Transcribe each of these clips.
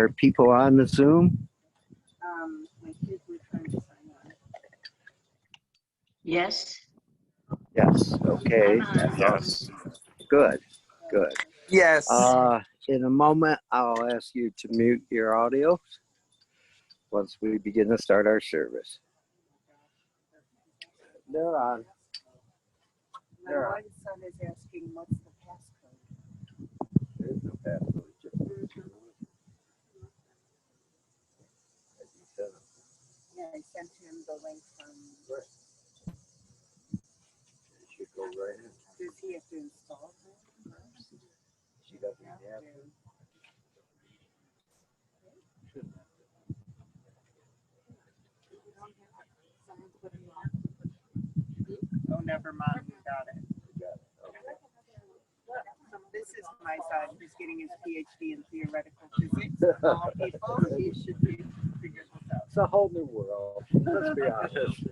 Are people on the Zoom? My kids were trying to sign on. Yes. Yes. Okay. Yes. Good. Good. Yes. In a moment, I'll ask you to mute your audio once we begin to start our service. They're on. My one son is asking, what's the passcode? There's no password. Yeah, I sent him the link from. Right. It should go right in. Does he have to install it first? She doesn't have to. Shouldn't have Oh, never mind, we got it. to. Got it. Okay. This is my son who's getting his PhD in theoretical physics. All people, he should be figuring this out. It's a whole new world. Let's be honest.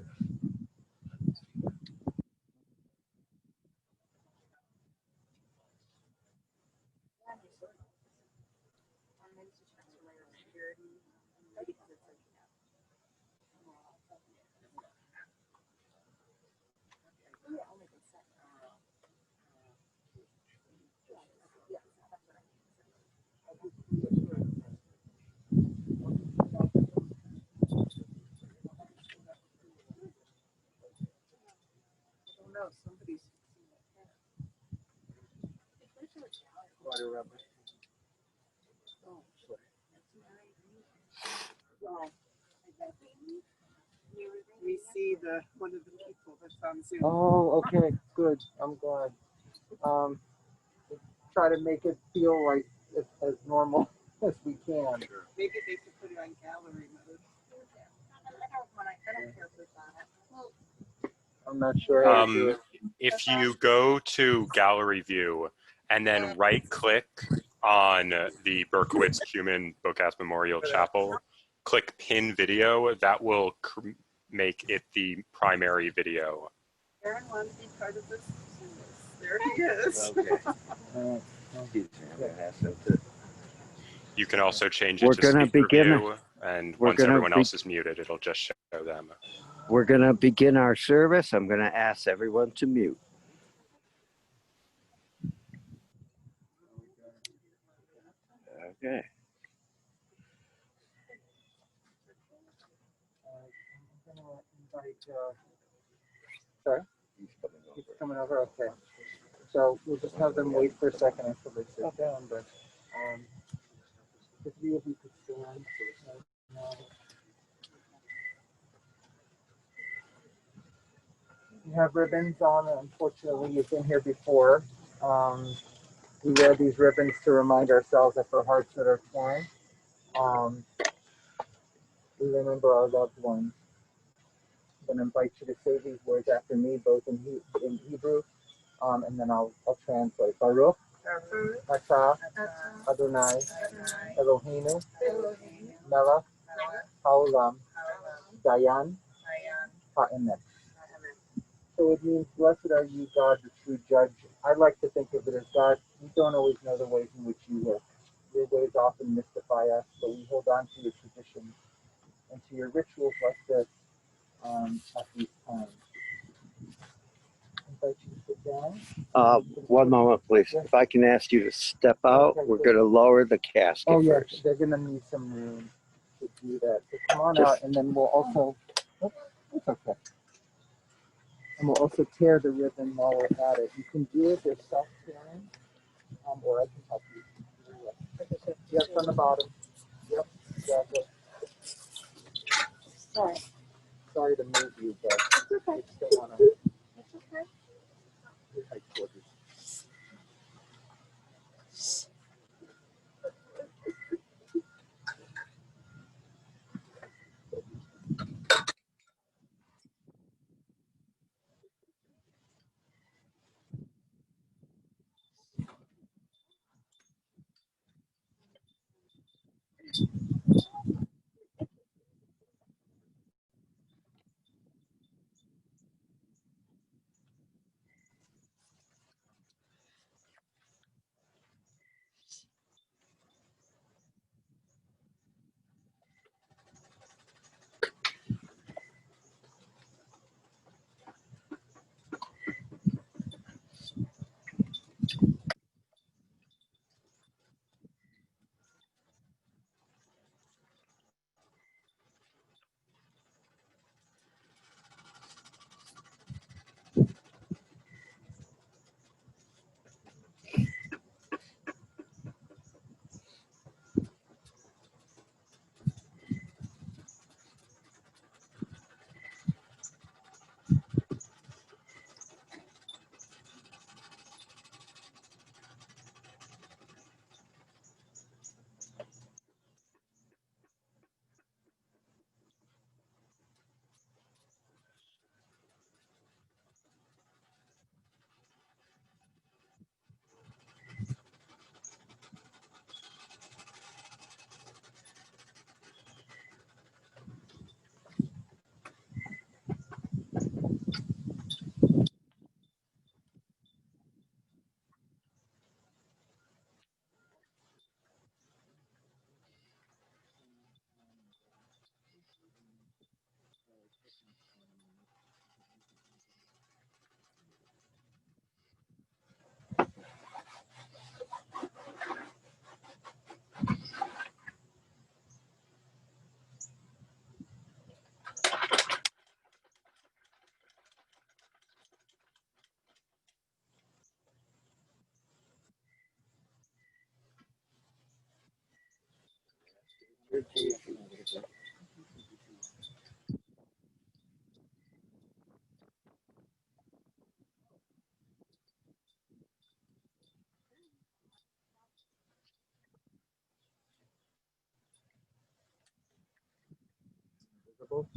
Oh no, somebody's fixing it. Water rubber. Oh, well, we see the one of the people that's on Zoom. Oh, okay, good. I'm glad. Try to make it feel like as normal as we can. Maybe they could put it on gallery mode. I'm not sure how to do it. If you go to gallery view and then right click on the Berkowitz-Kumin-Bookatz Memorial Chapel, click pin video, that will make it the primary video. Aaron wants to be part of this. There he is. Okay. You can also change it We're to gonna speaker begin. view, and We're once gonna everyone be- else is muted, it'll just show them. We're going to begin our service. I'm going to ask everyone to mute. Okay. I'm gonna invite, sorry? He's coming over, okay. So we'll just have them wait for a second until they sit down, but the three of you could stand. You have ribbons on, unfortunately you've been here before. We wear these ribbons to remind ourselves that for hearts that are torn, we remember our loved ones. I'm going to invite you to say these words after me, both in Hebrew, and then I'll translate. Baruch atah Adonai Eloheinu melech haolam dayan ha'emet. So it means, blessed are you, God, the true judge. I like to think of it as, God, you don't always know the ways in which you work. Your ways often mystify us, but we hold on to your traditions and to your rituals like this at these times. I invite you to sit down. One moment, please. If I can ask you to step out, we're going to lower the casket Oh, yes, first. they're going to need some room to do that. So come on out, and then we'll also, it's okay. And we'll also tear the ribbon while we're at it. You can do it yourself, tearing, or I can help you. Yes, on the bottom. Yep, exactly. Sorry to move you, but It's okay. I just don't want to. It's okay. Tight quarters. Visible.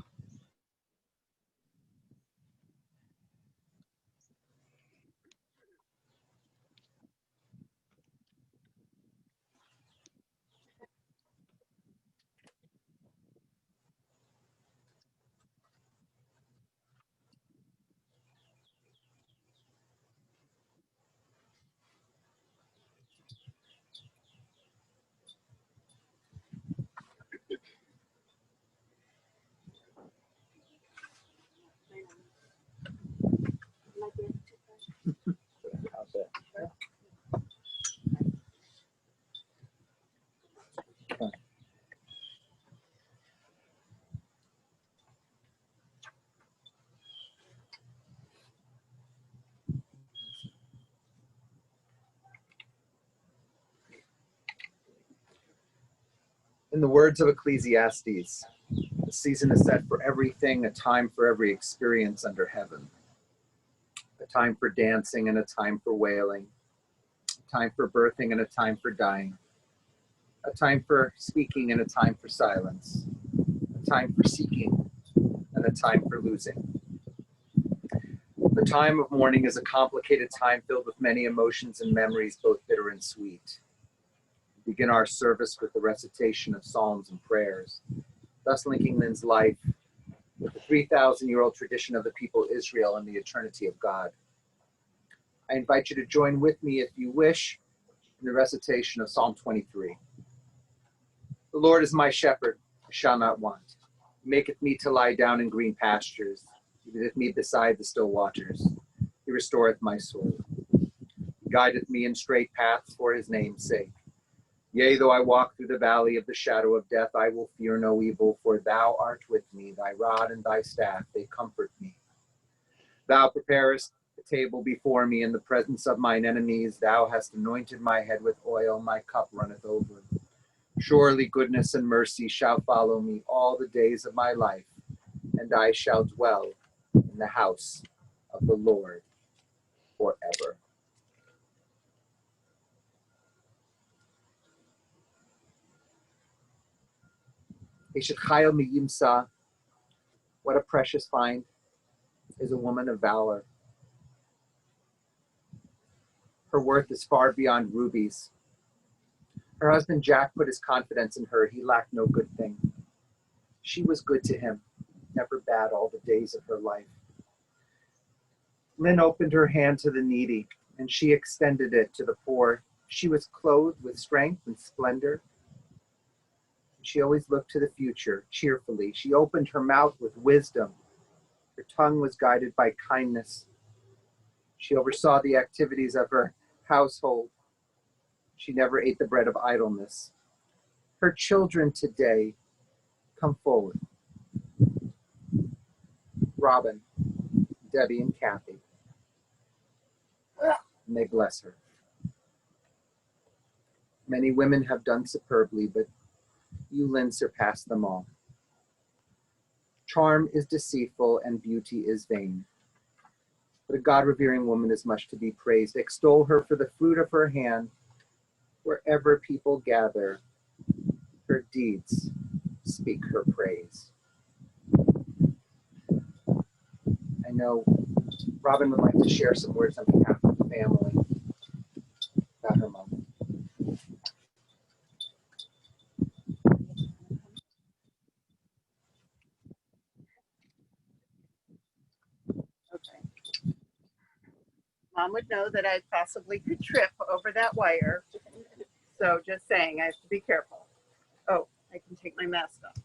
How's that? In the words of Ecclesiastes, the season is set for everything, a time for every experience under heaven. A time for dancing and a time for wailing. A time for birthing and a time for dying. A time for speaking and a time for silence. A time for seeking and a time for losing. The time of mourning is a complicated time filled with many emotions and memories, both bitter and sweet. We begin our service with the recitation of psalms and prayers, thus linking Lynn's life with the 3,000-year-old tradition of the people of Israel and the eternity of God. I invite you to join with me, if you wish, in the recitation of Psalm 23. The Lord is my shepherd, I shall not want. He maketh me to lie down in green pastures. He leadeth me beside the still waters. He restoreth my soul. He guideth me in straight paths for his name's sake. Yea, though I walk through the valley of the shadow of death, I will fear no evil, for thou art with me. Thy rod and thy staff, they comfort me. Thou preparest the table before me in the presence of mine enemies. Thou hast anointed my head with oil, my cup runneth over. Surely goodness and mercy shall follow me all the days of my life, and I shall dwell in the house of the Lord forever. Eshet Chayil Miyimsa, what a precious find is a woman of valor. Her worth is far beyond rubies. Her husband Jack put his confidence in her. He lacked no good thing. She was good to him, never bad all the days of her life. Lynn opened her hand to the needy, and she extended it to the poor. She was clothed with strength and splendor. She always looked to the future cheerfully. She opened her mouth with wisdom. Her tongue was guided by kindness. She oversaw the activities of her household. She never ate the bread of idleness. Her children today come forward. Robin, Debbie, and Kathy. And they bless her. Many women have done superbly, but you, Lynn, surpass them all. Charm is deceitful and beauty is vain. But a God-revering woman is much to be praised. Extol her for the fruit of her hand. Wherever people gather, her deeds speak her praise. I know Robin would like to share some words on behalf of the family about her mom. Okay. Mom would know that I possibly could trip over that wire. So just saying, I have to be careful. Oh, I can take my mask off.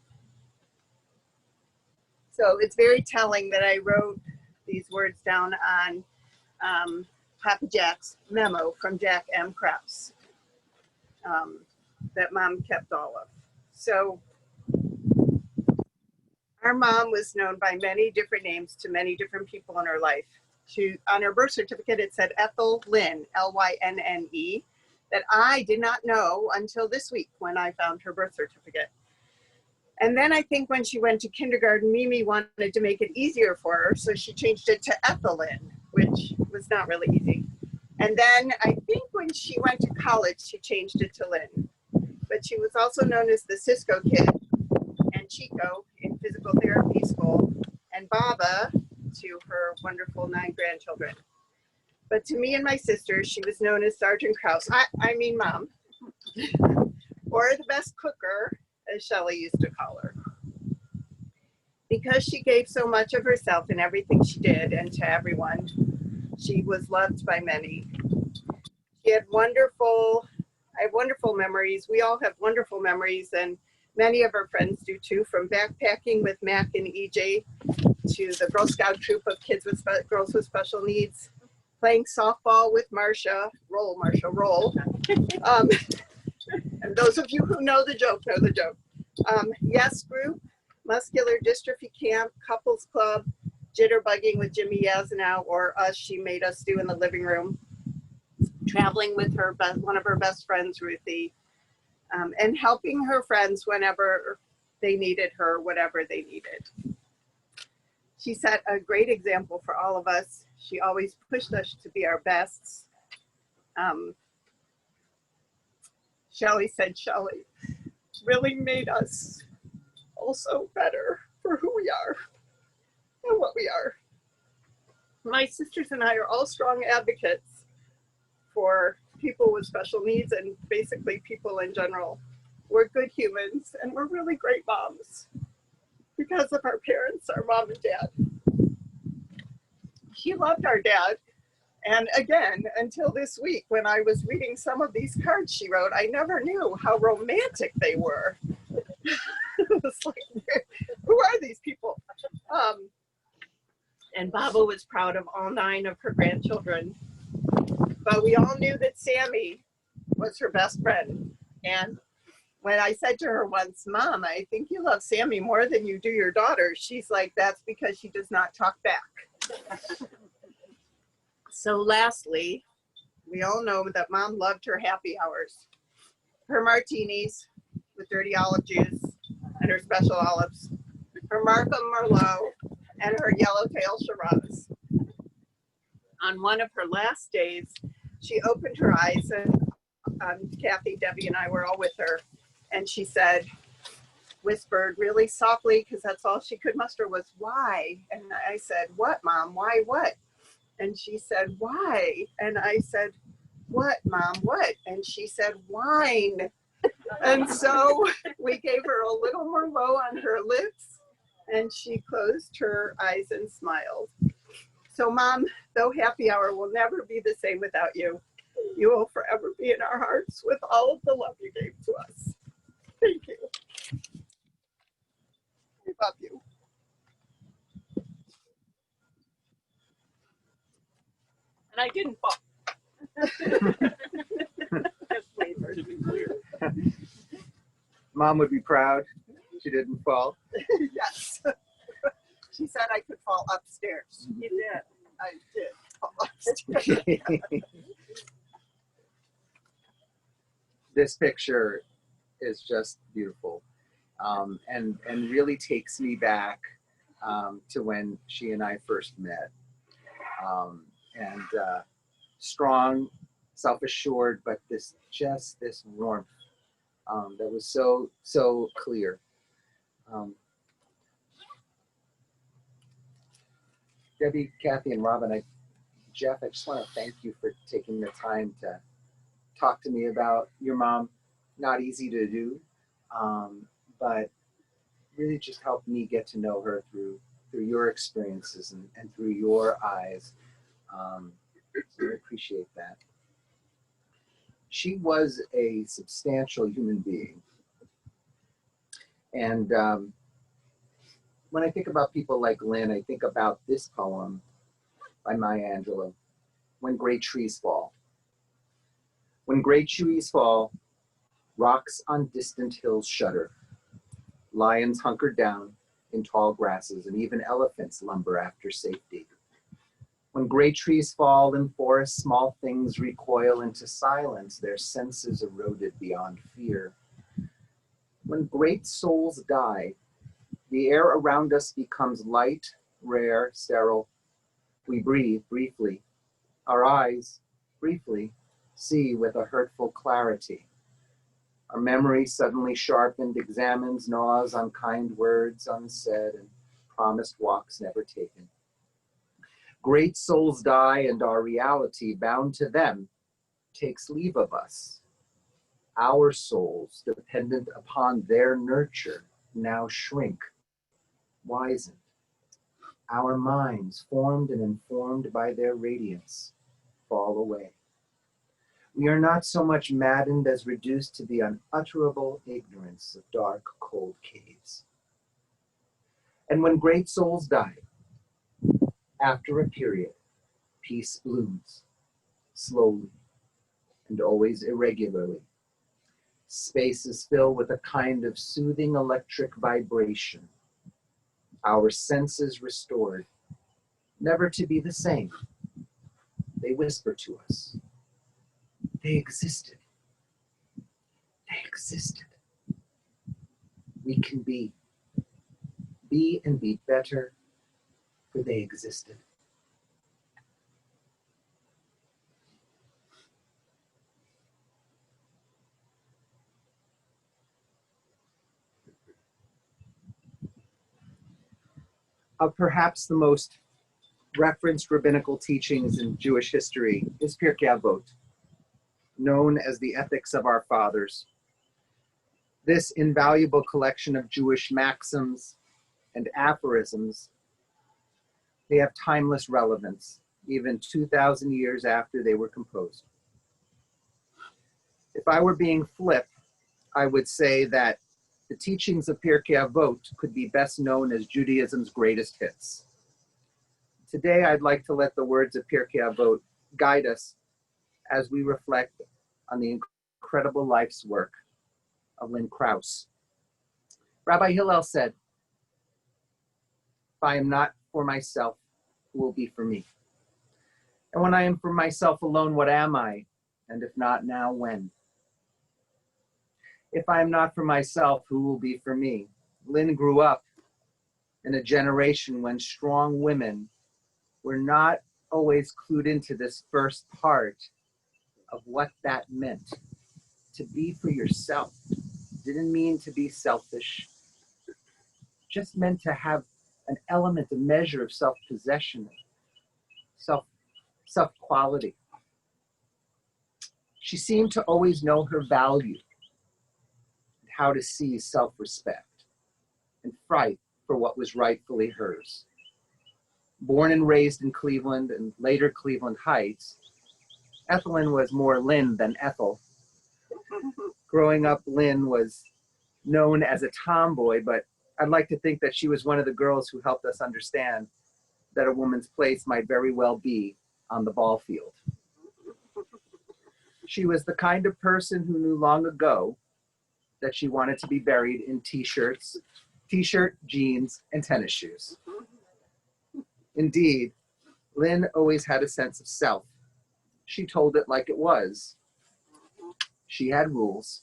So it's very telling that I wrote these words down on Papa Jack's memo from Jack M. Krause that Mom kept all of. So our mom was known by many different names to many different people in her life. On her birth certificate, it said Ethelyn, L-Y-N-N-E, that I did not know until this week when I found her birth certificate. And then I think when she went to kindergarten, Mimi wanted to make it easier for her, so she changed it to Ethelyn, which was not really easy. And then I think when she went to college, she changed it to Lynn. But she was also known as the Cisco Kid and Chico in physical therapy school, and Baba to her wonderful 9 grandchildren. But to me and my sisters, she was known as Sergeant Krause, I mean Mom, or the best cooker, as Shelley used to call her. Because she gave so much of herself in everything she did and to everyone, she was loved by many. She had I have wonderful memories. We all have wonderful memories, and many of our friends do too, from backpacking with Mac and EJ to the Girl Scout troop of girls with special needs, playing softball with Marcia. Roll, Marcia, roll. And those of you who know the joke, know the joke. Yes Group, Muscular Dystrophy Camp, Couples Club, Jitterbugging with Jimmy Yazanow, or Us, She Made Us Do in the living room, traveling with her, one of her best friends, Ruthie, and helping her friends whenever they needed her, whatever they needed. She set a great example for all of us. She always pushed us to be our bests. Shelley said Shelley really made us also better for who we are and what we are. My sisters and I are all strong advocates for people with special needs and basically people in general. We're good humans and we're really great moms because of our parents, our mom and dad. She loved our dad. And again, until this week, when I was reading some of these cards she wrote, I never knew how romantic they were. It was like, who are these people? And Baba was proud of all 9 of her grandchildren. But we all knew that Sammy was her best friend. And when I said to her once, Mom, I think you love Sammy more than you do your daughter, she's like, that's because she does not talk back. So lastly, we all know that Mom loved her happy hours, her martinis with dirty olive juice and her special olives, her Markham Merlot and her yellowtail Shiraz. On one of her last days, she opened her eyes and Kathy, Debbie, and I were all with her, and she said, whispered really softly, because that's all she could muster was, why? And I said, what, Mom? Why what? And she said, why? And I said, what, Mom, what? And she said, wine. And so we gave her a little Merlot on her lips, and she closed her eyes and smiled. So Mom, though happy hour will never be the same without you, you will forever be in our hearts with all of the love you gave to us. Thank you. We love you. And I didn't fall. To be clear. Mom would be proud she didn't fall. Yes. She said I could fall upstairs. You did. I did fall upstairs. This picture is just beautiful, and really takes me back to when she and I first met. Strong, self-assured, but this warmth that was so clear. Debbie, Kathy, and Robin, Jeff, I just want to thank you for taking the time to talk to me about your mom. Not easy to do, but really just helped me get to know her through your experiences and through your eyes. So I appreciate that. She was a substantial human being. And when I think about people like Lynn, I think about this poem by Maya Angelou, When Great Trees Fall. When great trees fall, rocks on distant hills shudder. Lions hunker down in tall grasses, and even elephants lumber after safety. When great trees fall in forests, small things recoil into silence, their senses eroded beyond fear. When great souls die, the air around us becomes light, rare, sterile. We breathe briefly. Our eyes, briefly, see with a hurtful clarity. Our memory suddenly sharpened examines, gnaws on kind words unsaid and promised walks never taken. Great souls die, and our reality, bound to them, takes leave of us. Our souls, dependent upon their nurture, now shrink, wizened. Our minds, formed and informed by their radiance, fall away. We are not so much maddened as reduced to the unutterable ignorance of dark, cold caves. And when great souls die, after a period, peace blooms, slowly and always irregularly. Spaces fill with a kind of soothing electric vibration. Our senses restored, never to be the same. They whisper to us. They existed. They existed. We can be and be better, for they existed. Of perhaps the most referenced rabbinical teachings in Jewish history is Pirkei Avot, known as the Ethics of Our Fathers. This invaluable collection of Jewish maxims and aphorisms, they have timeless relevance, even 2,000 years after they were composed. If I were being flip, I would say that the teachings of Pirkei Avot could be best known as Judaism's greatest hits. Today, I'd like to let the words of Pirkei Avot guide us as we reflect on the incredible life's work of Ethelyn Krause. Rabbi Hillel said, "If I am not for myself, who will be for me? And when I am for myself alone, what am I? And if not now, when? If I am not for myself, who will be for me?" Lynn grew up in a generation when strong women were not always clued into this first part of what that meant. To be for yourself didn't mean to be selfish, just meant to have an element, a measure of self-possession, self-quality. She seemed to always know her value, how to seize self-respect and fight for what was rightfully hers. Born and raised in Cleveland and later Cleveland Heights, Ethelyn was more Lynn than Ethel. Growing up, Lynn was known as a tomboy, but I'd like to think that she was one of the girls who helped us understand that a woman's place might very well be on the ball field. She was the kind of person who knew long ago that she wanted to be buried in t-shirt, jeans, and tennis shoes. Indeed, Lynn always had a sense of self. She told it like it was. She had rules.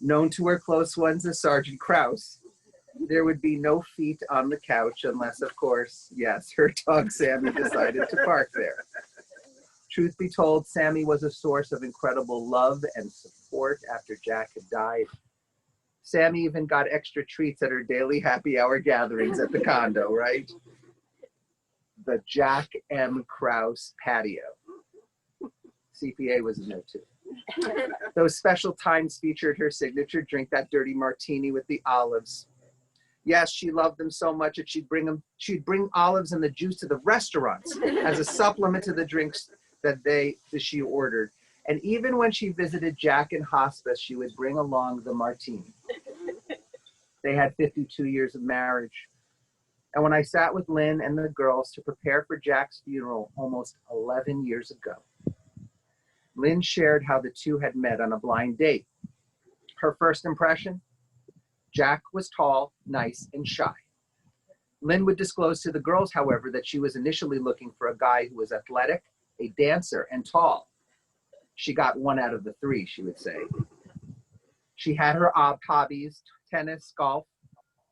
Known to her close ones as Sergeant Krause, there would be no feet on the couch unless, of course, yes, her dog Sammy decided to park there. Truth be told, Sammy was a source of incredible love and support after Jack had died. Sammy even got extra treats at her daily happy hour gatherings at the condo, right? The Jack M. Krause patio. CPA was in there too. Those special times featured her signature drink, that dirty martini with the olives. Yes, she loved them so much that she'd bring olives and the juice to the restaurants as a supplement to the drinks that she ordered. And even when she visited Jack in hospice, she would bring along the martini. They had 52 years of marriage. And when I sat with Lynn and the girls to prepare for Jack's funeral almost 11 years ago, Lynn shared how the two had met on a blind date. Her first impression? Jack was tall, nice, and shy. Lynn would disclose to the girls, however, that she was initially looking for a guy who was athletic, a dancer, and tall. She got one out of the three, she would say. She had her hobbies, tennis, golf,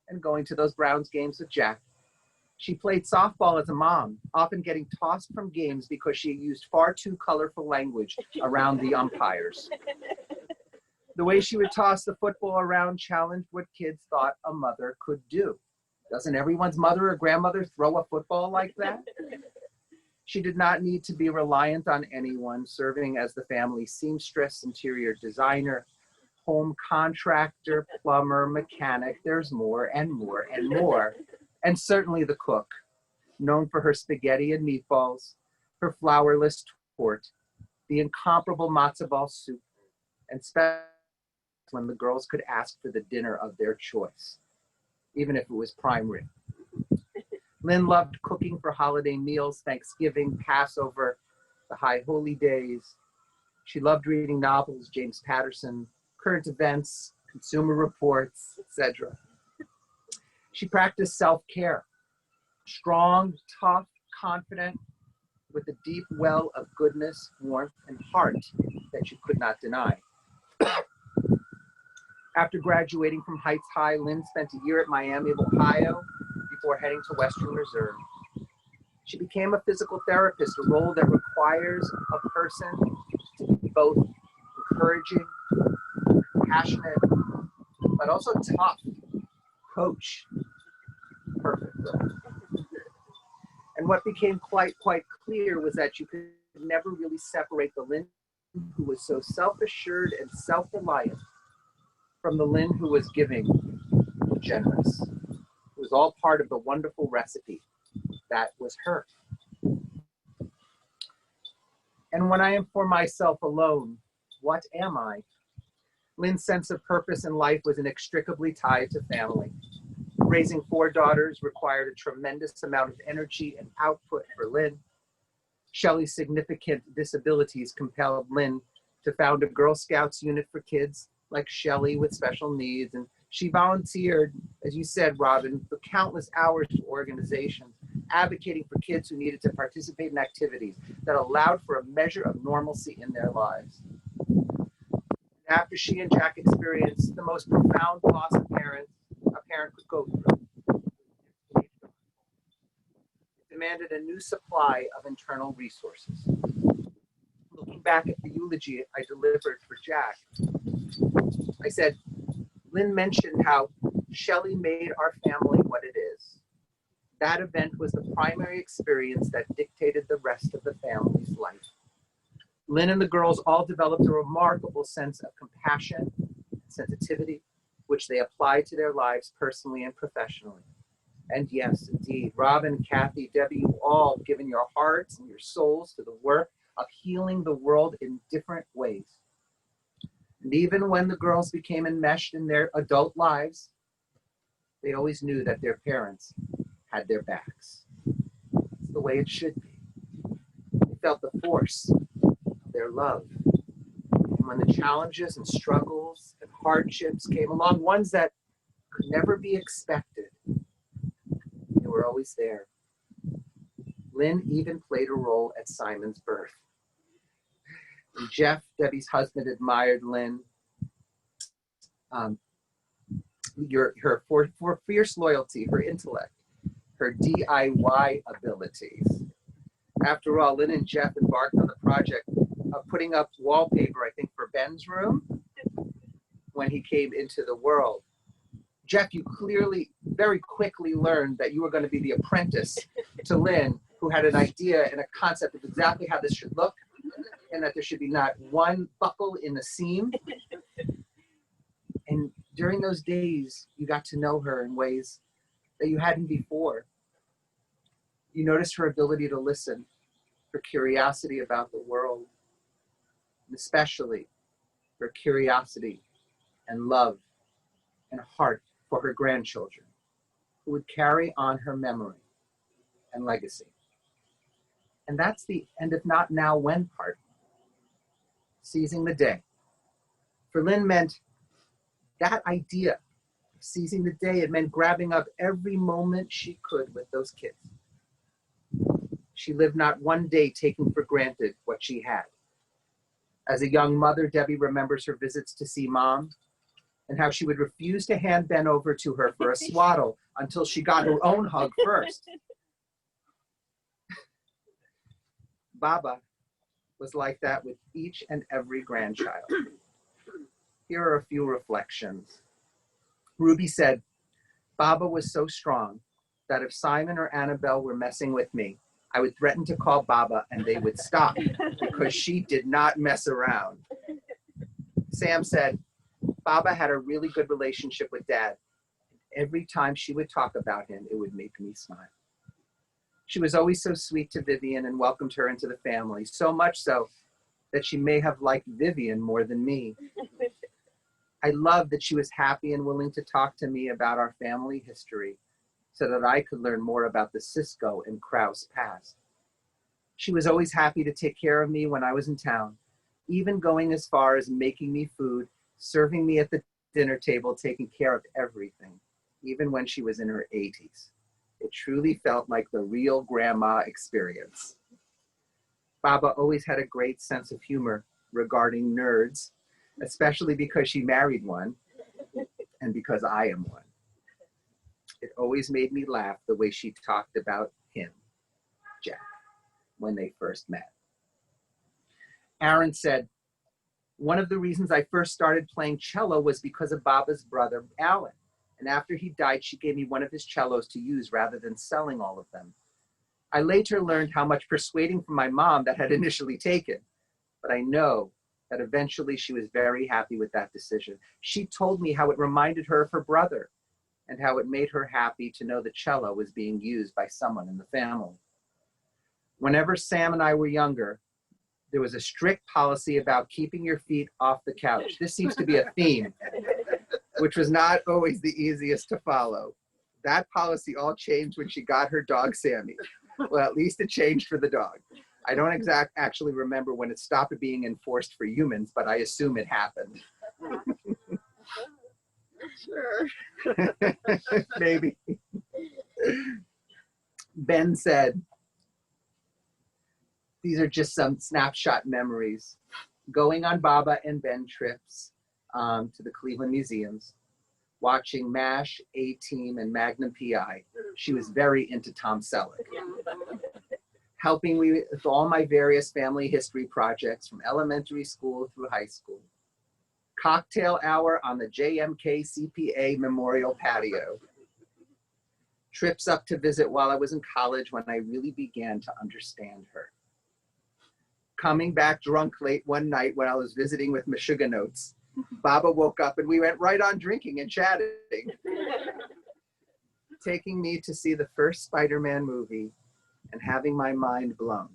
and going to those Browns games with Jack. She played softball as a mom, often getting tossed from games because she used far too colorful language around the umpires. The way she would toss the football around challenged what kids thought a mother could do. Doesn't everyone's mother or grandmother throw a football like that? She did not need to be reliant on anyone, serving as the family seamstress, interior designer, home contractor, plumber, mechanic. There's more and more and more. And certainly the cook, known for her spaghetti and meatballs, her flourless torte, the incomparable matzo ball soup, and especially when the girls could ask for the dinner of their choice, even if it was prime rib. Lynn loved cooking for holiday meals, Thanksgiving, Passover, the high holy days. She loved reading novels, James Patterson, current events, consumer reports, etc. She practiced self-care, strong, tough, confident, with a deep well of goodness, warmth, and heart that you could not deny. After graduating from Heights High, Lynn spent a year at Miami of Ohio before heading to Western Reserve. She became a physical therapist, a role that requires a person to be both encouraging, passionate, but also tough. Coach. Perfect. And what became quite clear was that you could never really separate the Lynn who was so self-assured and self-reliant from the Lynn who was giving, generous. It was all part of the wonderful recipe that was her. And when I am for myself alone, what am I? Lynn's sense of purpose in life was inextricably tied to family. Raising 4 daughters required a tremendous amount of energy and output for Lynn. Shelley's significant disabilities compelled Lynn to found a Girl Scouts unit for kids like Shelley with special needs. And she volunteered, as you said, Robin, for countless hours to organizations, advocating for kids who needed to participate in activities that allowed for a measure of normalcy in their lives. After she and Jack experienced the most profound loss a parent could go through, it demanded a new supply of internal resources. Looking back at the eulogy I delivered for Jack, I said, Lynn mentioned how Shelley made our family what it is. That event was the primary experience that dictated the rest of the family's life. Lynn and the girls all developed a remarkable sense of compassion, sensitivity, which they applied to their lives personally and professionally. And yes, indeed, Robin, Kathy, Debbie, you all have given your hearts and your souls to the work of healing the world in different ways. And even when the girls became enmeshed in their adult lives, they always knew that their parents had their backs. It's the way it should be. They felt the force of their love. And when the challenges and struggles and hardships came along, ones that could never be expected, they were always there. Lynn even played a role at Simon's birth. And Jeff, Debbie's husband, admired Lynn, her for fierce loyalty, her intellect, her DIY abilities. After all, Lynn and Jeff embarked on the project of putting up wallpaper, I think, for Ben's room when he came into the world. Jeff, you clearly, very quickly learned that you were going to be the apprentice to Lynn, who had an idea and a concept of exactly how this should look, and that there should be not one buckle in the seam. And during those days, you got to know her in ways that you hadn't before. You noticed her ability to listen, her curiosity about the world, and especially her curiosity and love and heart for her grandchildren, who would carry on her memory and legacy. And that's the and if not now, when part. Seizing the day. For Lynn meant that idea of seizing the day. It meant grabbing up every moment she could with those kids. She lived not one day taking for granted what she had. As a young mother, Debbie remembers her visits to see Mom, and how she would refuse to hand Ben over to her for a swaddle until she got her own hug first. Baba was like that with each and every grandchild. Here are a few reflections. Ruby said, Baba was so strong that if Simon or Annabelle were messing with me, I would threaten to call Baba and they would stop because she did not mess around. Sam said, Baba had a really good relationship with Dad. Every time she would talk about him, it would make me smile. She was always so sweet to Vivian and welcomed her into the family, so much so that she may have liked Vivian more than me. I loved that she was happy and willing to talk to me about our family history so that I could learn more about the Cisco and Krause past. She was always happy to take care of me when I was in town, even going as far as making me food, serving me at the dinner table, taking care of everything, even when she was in her 80s. It truly felt like the real grandma experience. Baba always had a great sense of humor regarding nerds, especially because she married one and because I am one. It always made me laugh the way she talked about him, Jack, when they first met. Aaron said, one of the reasons I first started playing cello was because of Baba's brother, Alan. And after he died, she gave me one of his cellos to use rather than selling all of them. I later learned how much persuading from my mom that had initially taken, but I know that eventually she was very happy with that decision. She told me how it reminded her of her brother and how it made her happy to know the cello was being used by someone in the family. Whenever Sam and I were younger, there was a strict policy about keeping your feet off the couch. This seems to be a theme, which was not always the easiest to follow. That policy all changed when she got her dog, Sammy. Well, at least it changed for the dog. I don't actually remember when it stopped being enforced for humans, but I assume it happened. Sure. Maybe. Ben said, these are just some snapshot memories. Going on Baba and Ben trips to the Cleveland museums, watching MASH, A-Team, and Magnum PI. She was very into Tom Selleck. Helping me with all my various family history projects from elementary school through high school. Cocktail hour on the JMK CPA Memorial patio. Trips up to visit while I was in college when I really began to understand her. Coming back drunk late one night when I was visiting with Meshuggah Notes. Baba woke up and we went right on drinking and chatting. Taking me to see the first Spider-Man movie and having my mind blown.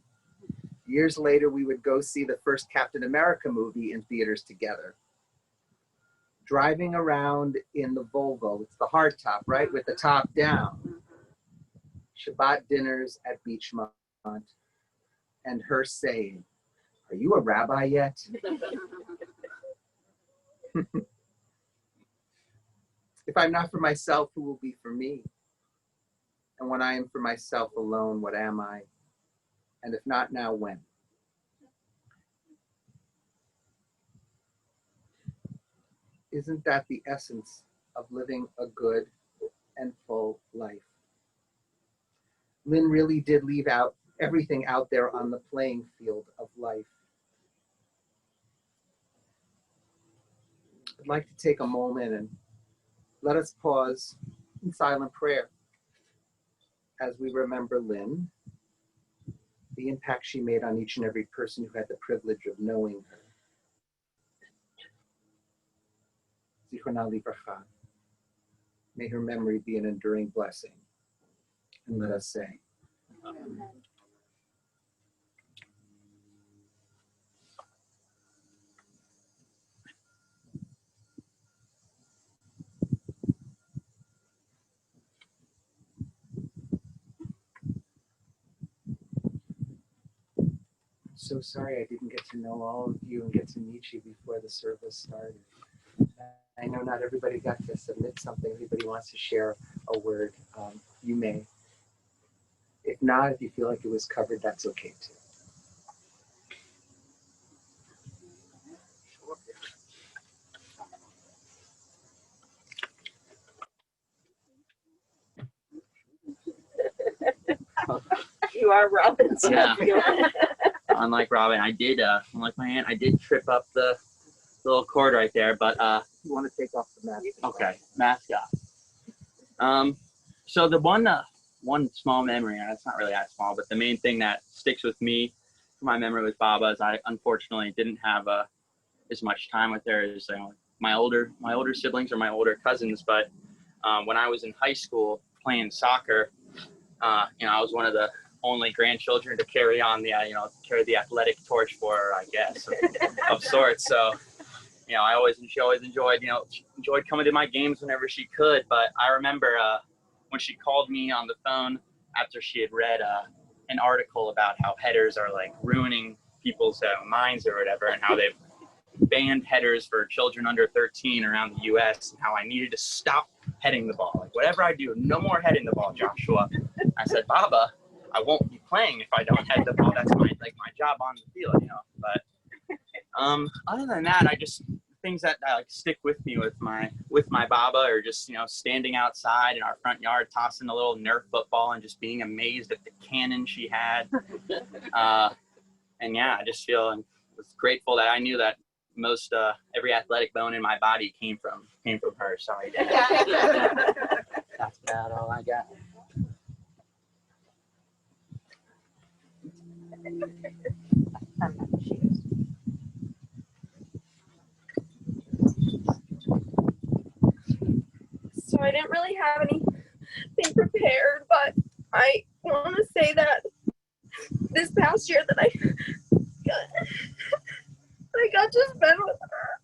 Years later, we would go see the first Captain America movie in theaters together. Driving around in the Volvo, it's the hardtop, right, with the top down. Shabbat dinners at Beachmont, and her saying, "Are you a rabbi yet?" If I'm not for myself, who will be for me? And when I am for myself alone, what am I? And if not now, when? Isn't that the essence of living a good and full life? Lynn really did leave out everything out there on the playing field of life. I'd like to take a moment and let us pause in silent prayer as we remember Lynn, the impact she made on each and every person who had the privilege of knowing her. Zichronah livracha. May her memory be an enduring blessing. And let us say, Amen. So sorry I didn't get to know all of you and get to meet you before the service started. I know not everybody got to submit something. Everybody wants to share a word. You may. If not, if you feel like it was covered, that's okay too. You are Robin's Yeah. nephew. Unlike Robin, unlike my aunt, I did trip up the little cord right there, but You want to take off the mask? okay, mascot. So the one small memory, and it's not really that small, but the main thing that sticks with me for my memory with Baba is I unfortunately didn't have as much time with her as my older siblings or my older cousins. But when I was in high school playing soccer, I was one of the only grandchildren to carry on carry the athletic torch for her, I guess, of sorts. So, she always enjoyed coming to my games whenever she could. But I remember when she called me on the phone after she had read an article about how headers are like ruining people's minds or whatever, and how they've banned headers for children under 13 around the U.S. and how I needed to stop heading the ball. Like, whatever I do, no more heading the ball, Joshua. I said, Baba, I won't be playing if I don't head the ball. That's my job on the field, But other than that, things that stick with me with my Baba are just standing outside in our front yard tossing a little Nerf football and just being amazed at the cannon she had. And yeah, I just was grateful that I knew that most every athletic bone in my body came from her. Sorry, Dad. That's about all I got. So I didn't really have anything prepared, but I want to say that this past year that I got to spend with her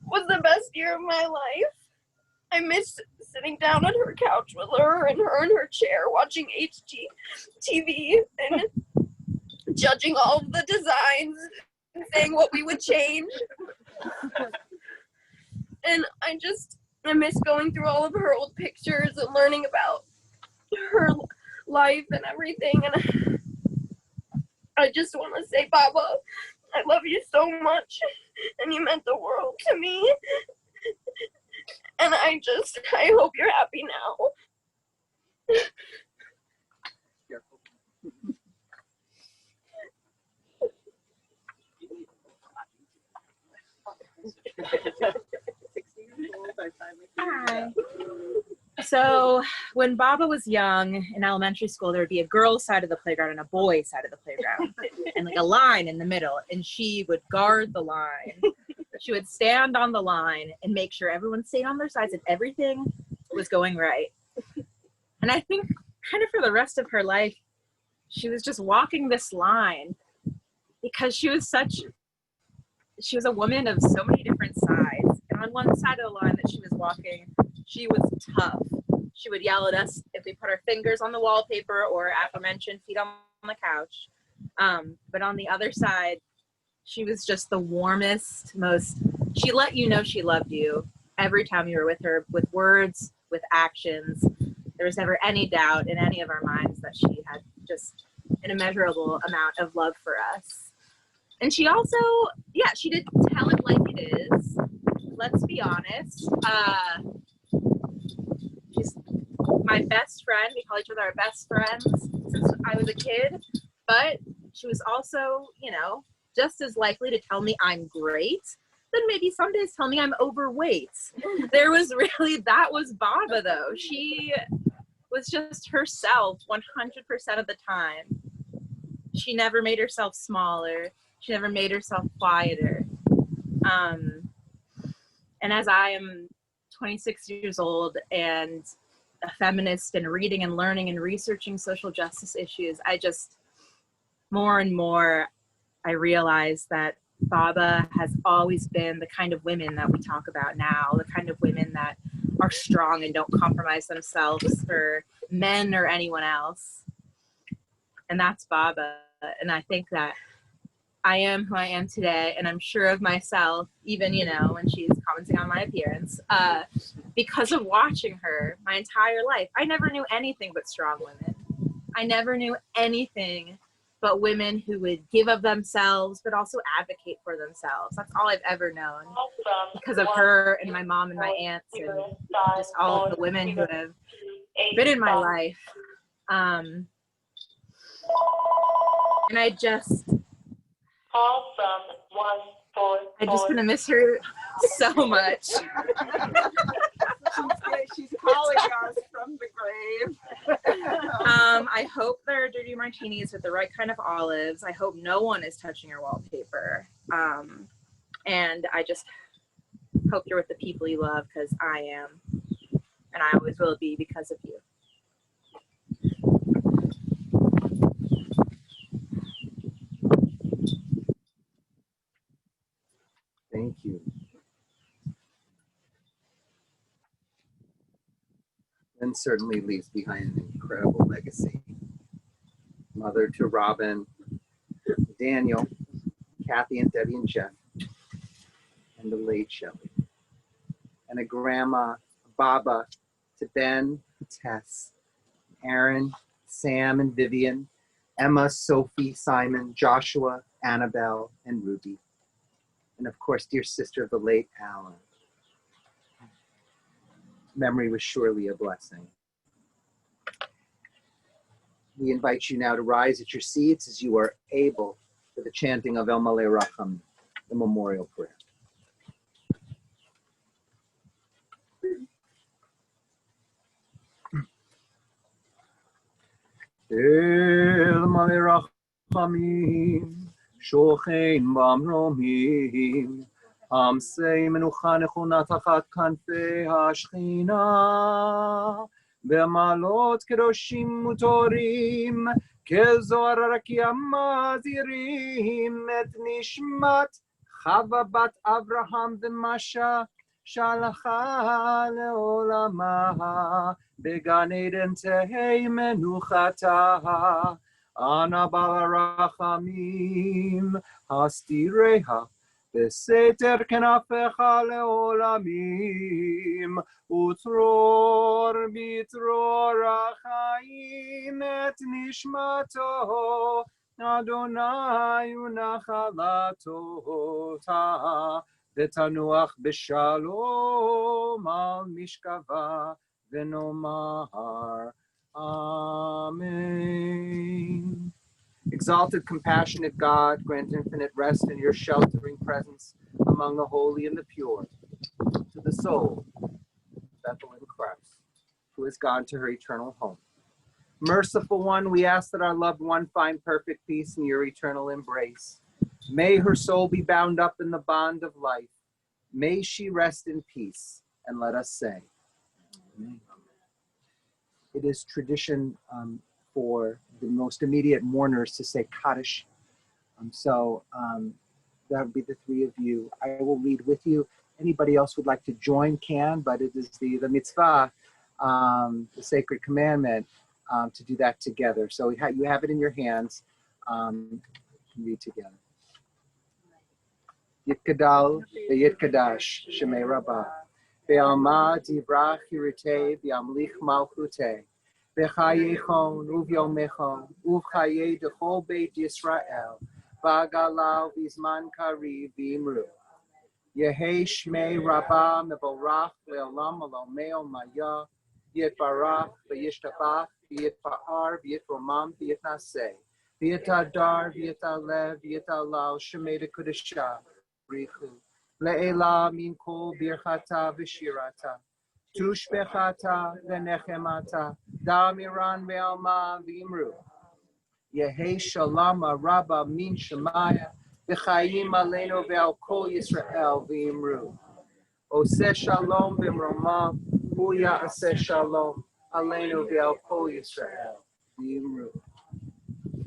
was the best year of my life. I miss sitting down on her couch with her and her in her chair watching HGTV and judging all of the designs and saying what we would change. And I miss going through all of her old pictures and learning about her life and everything. And I just want to say, Baba, I love you so much, and you meant the world to me. And I hope you're happy now. Hi. So when Baba was young in elementary school, there would be a girl's side of the playground and a boy's side of the playground, and like a line in the middle, and she would guard the line. She would stand on the line and make sure everyone stayed on their sides and everything was going right. And I think kind of for the rest of her life, she was just walking this line because she was a woman of so many different sides. And on one side of the line that she was walking, she was tough. She would yell at us if we put our fingers on the wallpaper or aforementioned feet on the couch. But on the other side, she was just the warmest, she let you know she loved you every time you were with her, with words, with actions. There was never any doubt in any of our minds that she had just an immeasurable amount of love for us. And she also, she did tell it like it is. Let's be honest. She's my best friend. We call each other our best friends since I was a kid. But she was also, just as likely to tell me I'm great, then maybe some days tell me I'm overweight. That was Baba though. She was just herself 100% of the time. She never made herself smaller. She never made herself quieter. And as I am 26 years old and a feminist and reading and learning and researching social justice issues, more and more, I realize that Baba has always been the kind of women that we talk about now, the kind of women that are strong and don't compromise themselves for men or anyone else. And that's Baba. And I think that I am who I am today, and I'm sure of myself, even, when she's commenting on my appearance, because of watching her my entire life. I never knew anything but strong women. I never knew anything but women who would give of themselves, but also advocate for themselves. That's all I've ever known because of her and my mom and my aunts and just all of the women who have been in my life. And I just gonna miss her so much. She's calling us from the grave. I hope there are dirty martinis with the right kind of olives. I hope no one is touching your wallpaper. And I just hope you're with the people you love, because I am. And I always will be because of you. Thank you. And certainly leaves behind an incredible legacy. Mother to Robin, Daniel, Kathy and Debbie and Jeff, and the late Shelley. And a grandma, Baba, to Ben, Tess, Aaron, Sam and Vivian, Emma, Sophie, Simon, Joshua, Annabelle, and Ruby. And of course, dear sister of the late Alan. Memory was surely a blessing. We invite you now to rise at your seats as you are able for the chanting of El Malei Racham, the memorial prayer. El Malei Rachamim, Shochein Bamromim, Amsei Menucha Nechuna Tachat Kanfei HaShechina, Be'malot Kedoshim Utorim, Kezohar Rakia Mazirim, Et Nishmat Chava Bat Avraham V'Masha, Shalacha Le'olama, Began Eden Tehei Menuchata, Ana Balarachamim, Hastireha, Beseter Kenafecha Leolamim, Utror Bitror Achaim et Nishmato, Adonai Unachalato Ta, Vetanuach Beshalom al Mishkava, Venomar. Amen. Exalted, compassionate God, grant infinite rest in your sheltering presence among the holy and the pure. To the soul of Ethelyn Krause, who has gone to her eternal home. Merciful one, we ask that our loved one find perfect peace in your eternal embrace. May her soul be bound up in the bond of life. May she rest in peace, and let us say, Amen. It is tradition for the most immediate mourners to say Kaddish. So that would be the three of you. I will read with you. Anybody else would like to join can, but it is the mitzvah, the sacred commandment, to do that together. So you have it in your hands. Read together. Yitkadal v'yitkadash shemei rabbah. Be'alma divrach yiritei v'yamlich malchutei. B'chayechon uvyomechon uvchaye dechol beit Yisrael. V'agalau v'zman kariv v'imru. Yehei shmei rabbah mevorach le'olam alomeo maya. Yitbarach v'yishtabach v'yitpa'ar v'yitromam v'yitnaseh. V'yitadar v'yitalev v'yitalal shemei dekudesha. Richu. Le'ela min kol birchata v'shirata. Tushbechata v'nechemata. Damiran ve'alma v'imru. Yehei shalom rabba min shemaya. V'chayim aleinu ve'al kol Yisrael v'imru. Oseh shalom v'mromam. Huya aseh shalom. Aleinu ve'al kol Yisrael v'imru.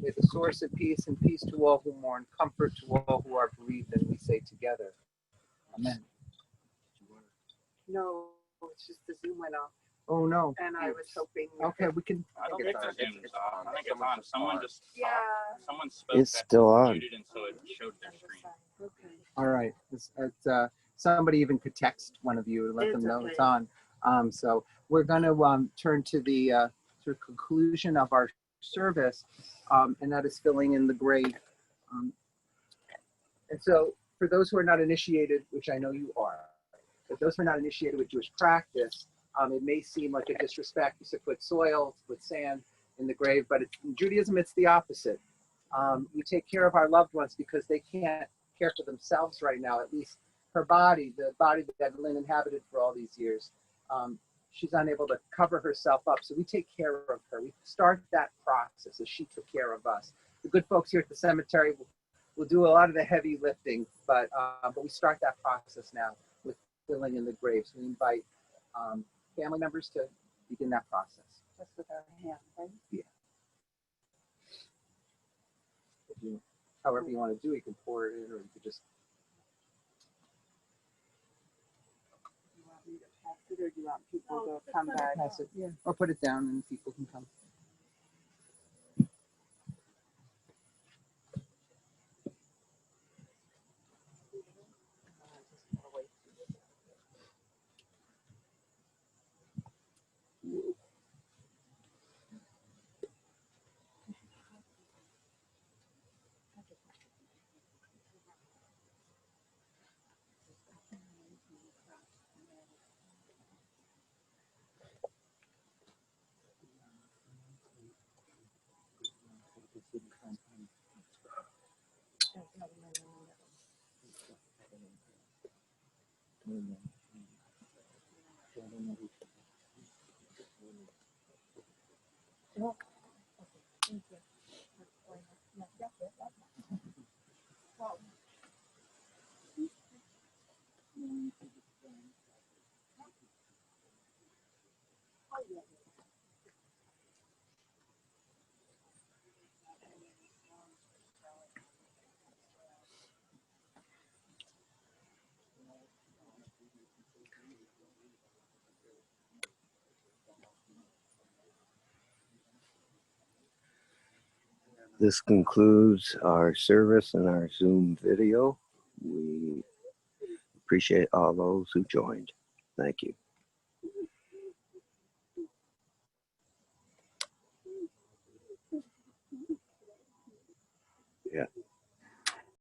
May the source of peace and peace to all who mourn, comfort to all who are bereaved, and we say together, Amen. No, it's just the Zoom went off, Oh no. and I was hoping. Okay, we can. I don't think the Zoom's on. I think it's on. Someone just someone spoke. It's still on. Muted, and so it showed their screen. Okay. All right. Somebody even could text one of you and let them know it's on. So we're going to turn to the sort of conclusion of our service, and that is filling in the grave. And so for those who are not initiated, which I know you are, but those who are not initiated with Jewish practice, it may seem like a disrespect to put soil, to put sand in the grave, but in Judaism, it's the opposite. We take care of our loved ones because they can't care for themselves right now. At least her body, the body that Lynn inhabited for all these years, she's unable to cover herself up. So we take care of her. We start that process as she took care of us. The good folks here at the cemetery will do a lot of the heavy lifting, but we start that process now with filling in the graves. We invite family members to begin that process. Just with our hand, right? Yeah. However you want to do it, you can pour it in, or you could just. You want me to pass it, or do you want people to come back? Pass it, yeah. Or put it down and people can come. This concludes our service and our Zoom video. We appreciate all those who joined. Thank you.